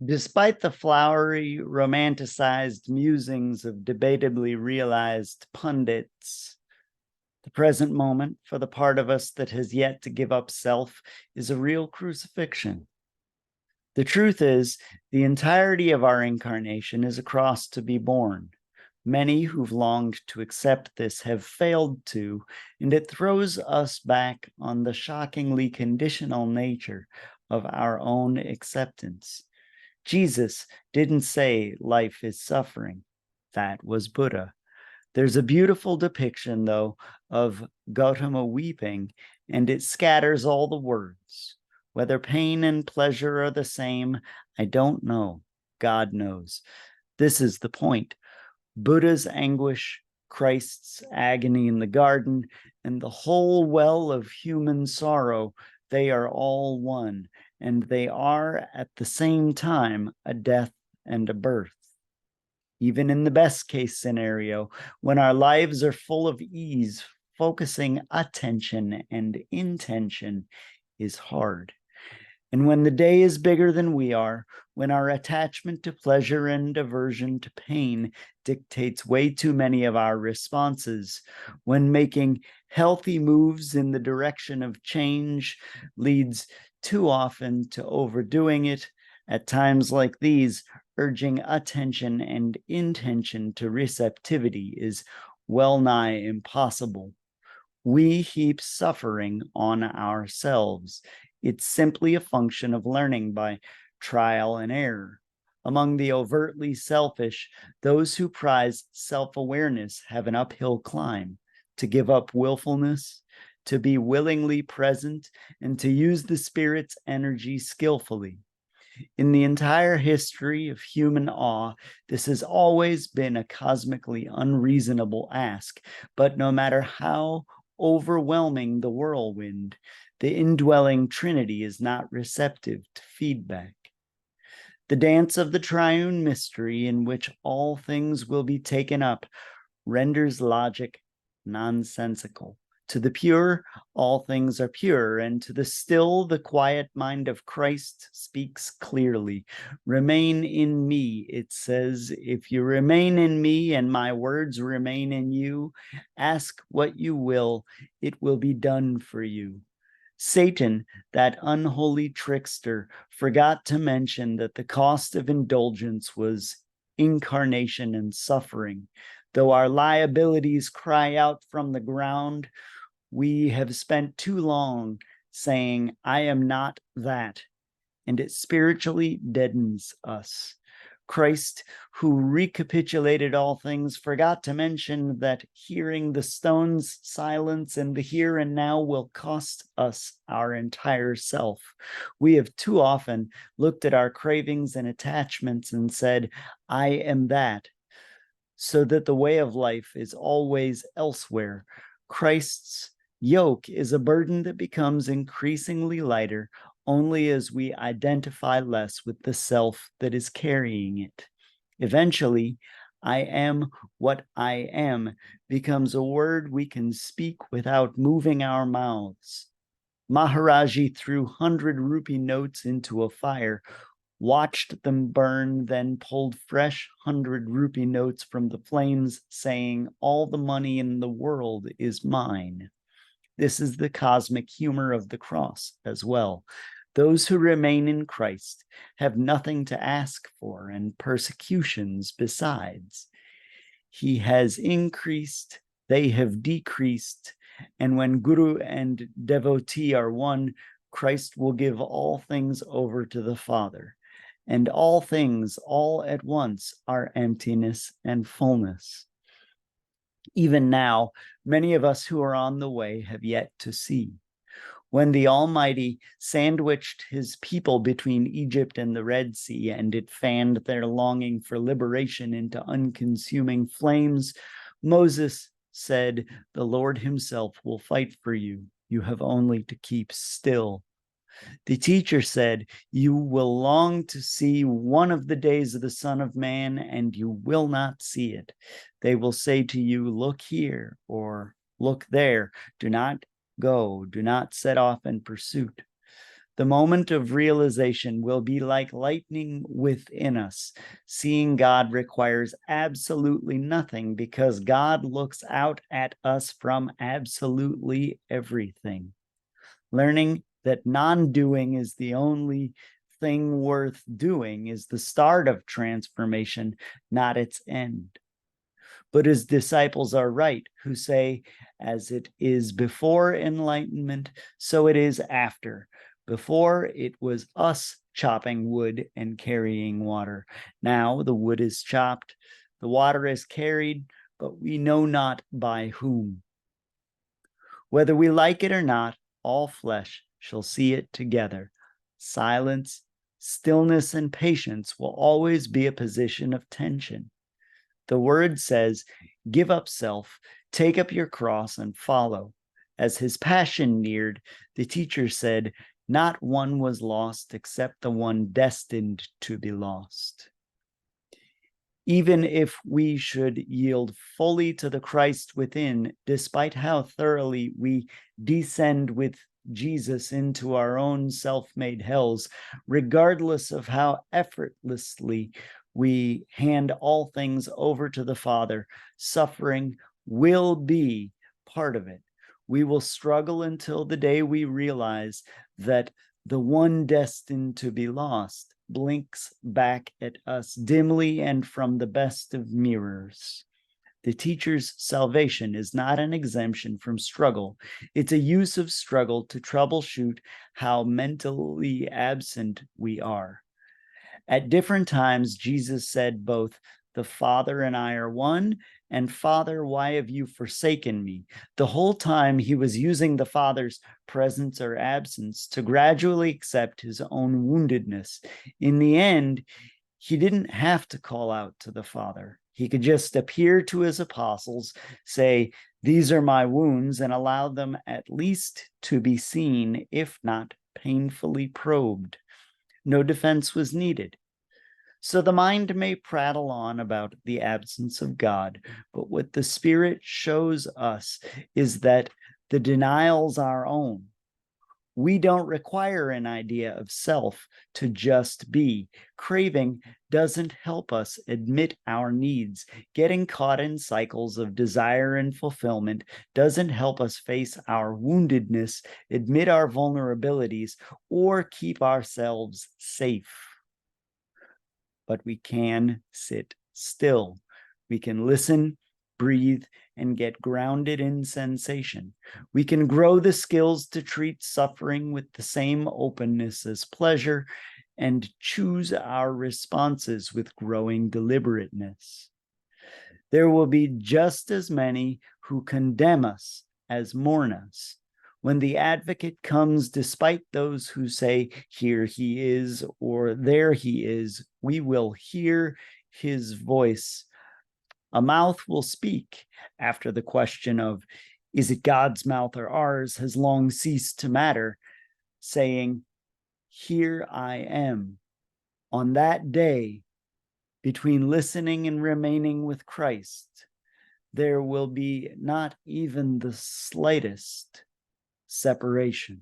Despite the flowery, romanticized musings of debatably realized pundits, the present moment, for the part of us that has yet to give up self, is a real crucifixion. The truth is, the entirety of our incarnation is a cross to be borne. Many who've longed to accept this have failed to, and it throws us back on the shockingly conditional nature of our own acceptance. Jesus didn't say life is suffering. That was Buddha. There's a beautiful depiction, though, of Gautama weeping, and it scatters all the words. Whether pain and pleasure are the same, I don't know. God knows. This is the point. Buddha's anguish, Christ's agony in the garden, and the whole well of human sorrow, they are all one, and they are at the same time a death and a birth. Even in the best case scenario, when our lives are full of ease, focusing attention and intention is hard. And when the day is bigger than we are, when our attachment to pleasure and aversion to pain dictates way too many of our responses, when making healthy moves in the direction of change leads too often to overdoing it, at times like these, urging attention and intention to receptivity is well nigh impossible. We heap suffering on ourselves. It's simply a function of learning by trial and error. Among the overtly selfish, those who prize self-awareness have an uphill climb. To give up willfulness, to be willingly present, and to use the spirit's energy skillfully. In the entire history of human awe, this has always been a cosmically unreasonable ask, but no matter how overwhelming the whirlwind, the indwelling Trinity is not receptive to feedback. The dance of the triune mystery, in which all things will be taken up, renders logic nonsensical. To the pure, all things are pure, and to the still, the quiet mind of Christ speaks clearly. Remain in me, it says. If you remain in me and my words remain in you, ask what you will, it will be done for you. Satan, that unholy trickster, forgot to mention that the cost of indulgence was incarnation and suffering. Though our liabilities cry out from the ground, we have spent too long saying, I am not that, and it spiritually deadens us. Christ, who recapitulated all things, forgot to mention that hearing the stone's silence in the here and now will cost us our entire self. We have too often looked at our cravings and attachments and said, I am that, so that the way of life is always elsewhere. Christ's yoke is a burden that becomes increasingly lighter only as we identify less with the self that is carrying it. Eventually, I am what I am becomes a word we can speak without moving our mouths. Maharaji threw 100 rupee notes into a fire, watched them burn, then pulled fresh 100 rupee notes from the flames, saying, all the money in the world is mine. This is the cosmic humor of the cross as well. Those who remain in Christ have nothing to ask for and persecutions besides. He has increased, they have decreased, and when Guru and devotee are one, Christ will give all things over to the Father, and all things all at once are emptiness and fullness. Even now, many of us who are on the way have yet to see. When the Almighty sandwiched his people between Egypt and the Red Sea, and it fanned their longing for liberation into unconsuming flames, Moses said, the Lord himself will fight for you. You have only to keep still. The teacher said, you will long to see one of the days of the Son of Man, and you will not see it. They will say to you, look here, or look there. Do not go, do not set off in pursuit. The moment of realization will be like lightning within us. Seeing God requires absolutely nothing because God looks out at us from absolutely everything. Learning that non-doing is the only thing worth doing is the start of transformation, not its end. But his disciples are right, who say, as it is before enlightenment, so it is after. Before, it was us chopping wood and carrying water. Now the wood is chopped, the water is carried, but we know not by whom. Whether we like it or not, all flesh shall see it together. Silence, stillness, and patience will always be a position of tension. The word says, give up self, take up your cross, and follow. As his passion neared, the teacher said, not one was lost except the one destined to be lost. Even if we should yield fully to the Christ within, despite how thoroughly we descend with Jesus into our own self-made hells, regardless of how effortlessly we hand all things over to the Father, suffering will be part of it. We will struggle until the day we realize that the one destined to be lost blinks back at us dimly and from the best of mirrors. The teacher's salvation is not an exemption from struggle. It's a use of struggle to troubleshoot how mentally absent we are. At different times, Jesus said both, the Father and I are one, and Father, why have you forsaken me? The whole time he was using the Father's presence or absence to gradually accept his own woundedness. In the end, he didn't have to call out to the Father. He could just appear to his apostles, say, these are my wounds, and allow them at least to be seen, if not painfully probed. No defense was needed. So the mind may prattle on about the absence of God, but what the Spirit shows us is that the denial's our own. We don't require an idea of self to just be. Craving doesn't help us admit our needs. Getting caught in cycles of desire and fulfillment doesn't help us face our woundedness, admit our vulnerabilities, or keep ourselves safe. But we can sit still. We can listen, breathe, and get grounded in sensation. We can grow the skills to treat suffering with the same openness as pleasure and choose our responses with growing deliberateness. There will be just as many who condemn us as mourn us. When the advocate comes, despite those who say, here he is, or there he is, we will hear his voice. A mouth will speak after the question of, is it God's mouth or ours, has long ceased to matter, saying, here I am. On that day, between listening and remaining with Christ, there will be not even the slightest separation.